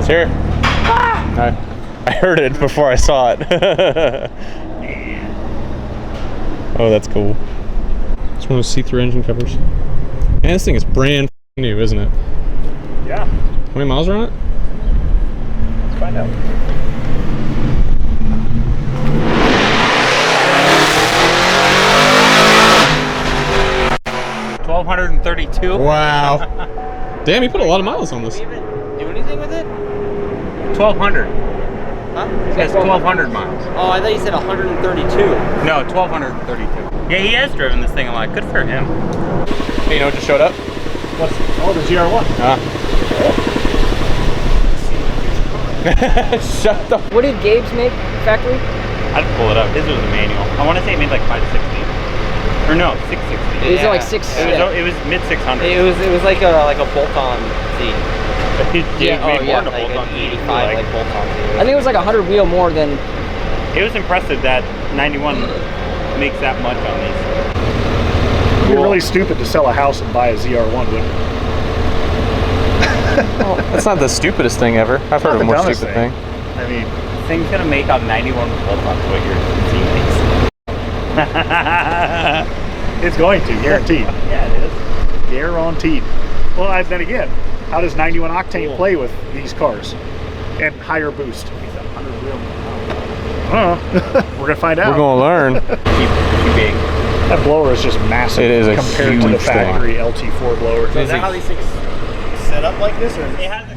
hear it. I heard it before I saw it. Oh, that's cool. It's one of those see-through engine covers. And this thing is brand new, isn't it? Yeah. How many miles are on it? Let's find out. 1,232. Wow. Damn, you put a lot of miles on this. Did we even do anything with it? 1,200. Huh? It has 1,200 miles. Oh, I thought you said 132. No, 1,232. Yeah, he has driven this thing a lot. Good for him. Hey, you know what just showed up? What's the GR1? Shut the. What did Gabe's make factory? I'd pull it up. His was a manual. I want to say it made like 560. Or no, 660. It was like 6. It was mid 600. It was like a bolt-on thing. Yeah, like an 85 like bolt-on thing. I think it was like 100 wheel more than. It was impressive that 91 makes that much on these. It'd be really stupid to sell a house and buy a ZR1, wouldn't it? Well, that's not the stupidest thing ever. I've heard of a more stupid thing. I mean, This thing's gonna make on 91 bolt-ons what your Z makes. it's going to, guaranteed. Yeah, it is. Guaranteed. Well, then again, how does 91 octane play with these cars and higher boost? I don't know. We're gonna find out. We're gonna learn. Too big. That blower is just massive. It is a compared to the huge factory LT4 blower. So is that how these things set up like this, or it has a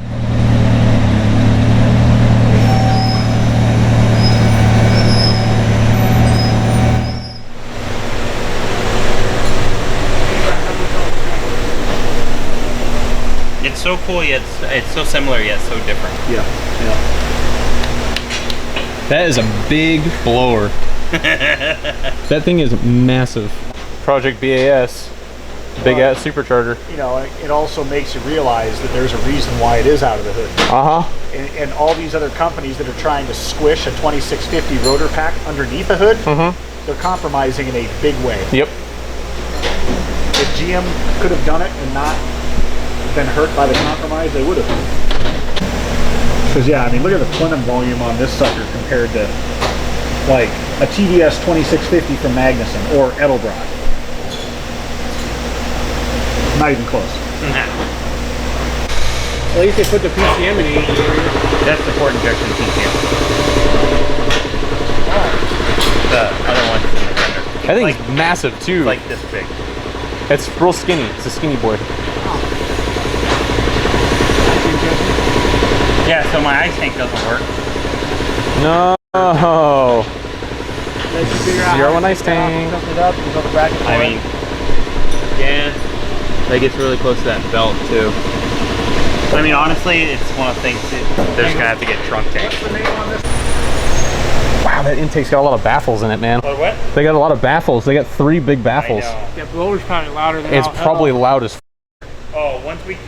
It's so cool yet it's so similar yet so different. Yeah, yeah. That is a big blower. That thing is massive. Project BAS, big ass supercharger. You know, it also makes you realize that there's a reason why it is out of the hood. And all these other companies that are trying to squish a 2650 rotor pack underneath the hood, they're compromising in a big way. Yep. If GM could have done it and not been hurt by the compromise, they would have. Because yeah, I mean, look at the plenum volume on this sucker compared to like a TDS 2650 from Magnuson or Edelbrock. Not even close. At least they put the PCM in it. That's the port injection PCM. The other one's in the center. That thing's massive too. Like this big. It's real skinny. It's a skinny boy. Yeah, so my ice tank doesn't work. No. ZR1 ice tank. I mean, yeah, that gets really close to that belt too. I mean, honestly, it's one of the things that they're just gonna have to get trunk tanks. Wow, that intake's got a lot of baffles in it, man. What? They got a lot of baffles. They got 3 big baffles. Yeah, blower's probably louder than It's probably loud as. Oh, once we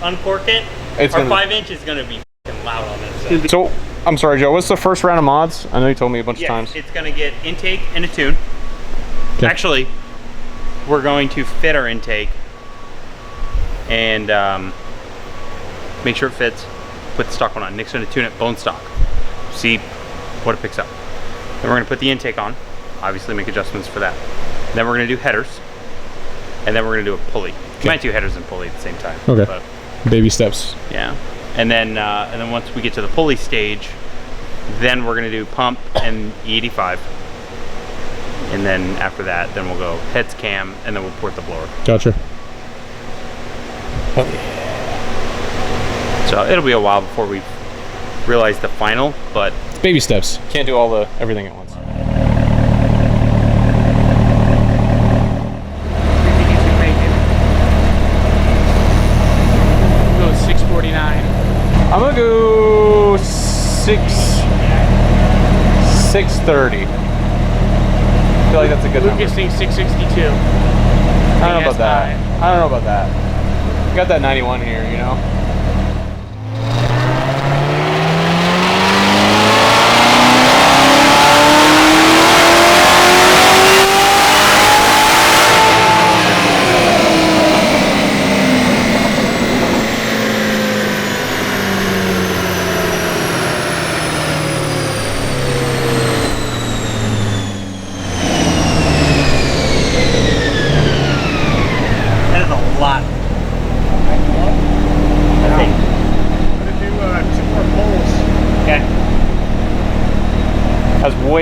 uncork it, It's our gonna- 5 inch is gonna be loud on this. So, I'm sorry, Joe. What's the first round of mods? I know you told me a bunch of times. It's gonna get intake and a tune. Okay. Actually, we're going to fit our intake and make sure it fits. Put the stock one on. Nick's gonna tune it bone stock. See what it picks up. Then we're gonna put the intake on. Obviously, make adjustments for that. Then we're gonna do headers, and then we're gonna do a pulley. We might do headers and pulley at the same time. Okay. But, Baby steps. yeah. And then once we get to the pulley stage, then we're gonna do pump and E85. And then after that, then we'll go heads cam, and then we'll port the blower. Gotcha. So it'll be a while before we realize the final, but Baby steps. Can't do everything at once. Go 649. I'm gonna go 630. I feel like that's a good number. Lucas thinks 662. I don't know about that. I don't know about that. Got that 91 here, you know?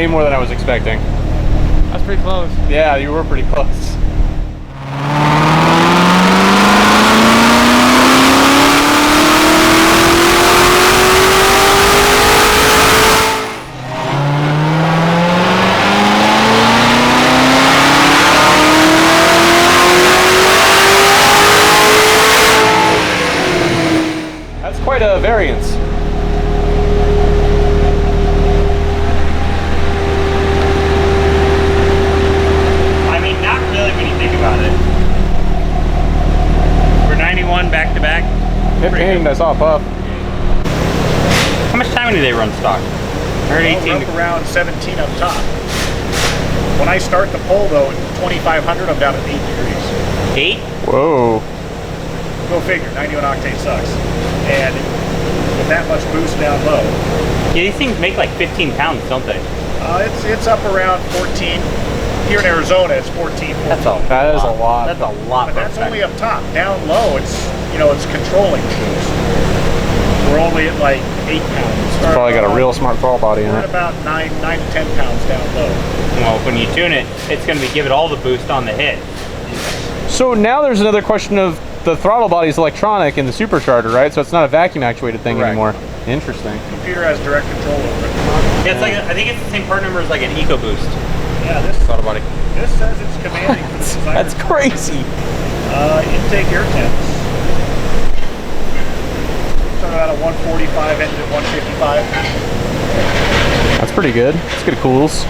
way more than I was expecting. That's pretty close. Yeah, you were pretty close. That's quite a variance. I mean, not really when you think about it. We're 91 back to back. It pinged, I saw a puff. How much time do they run stock? I heard 18. Up around 17 up top. When I start the pole though, at 2500, I'm down at 8 degrees. 8? Whoa. Go figure, 91 octane sucks. And with that much boost down low, Yeah, these things make like 15 pounds, don't they? it's up around 14. Here in Arizona, it's 14. That is a lot. That's a lot. But that's only up top. Down low, it's it's controlling the boost. We're only at like 8 pounds. It's probably got a real smart throttle body in We're at it. about 9 to 10 pounds down low. Well, when you tune it, it's going to be give it all the boost on the hit. So now there's another question of the throttle body is electronic in the supercharger, right? So it's not a vacuum actuated thing Correct. anymore. Interesting. The computer has direct control over it. Yeah, it's like I think it's the same part number as like an EcoBoost Yeah, this throttle body. says it's commanding for the designer. That's crazy. Intake air temps. Talking about a 145 ended at 155. That's pretty good. It's good cools.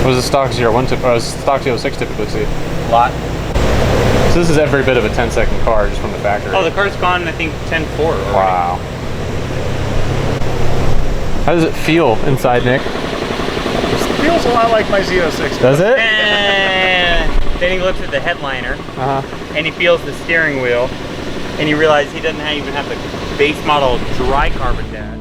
What does the stock 01 stock 06 typically see? A lot. So this is every bit of a 10-second car just from the factory. Oh, the car's gone, I think, 10.4 already. Wow. How does it feel inside, Nick? Feels a lot like my Z06. Does it? Then he looks at the headliner, Uh-huh. and he feels the steering wheel, and he realizes he doesn't even have the base model dry carbon dash.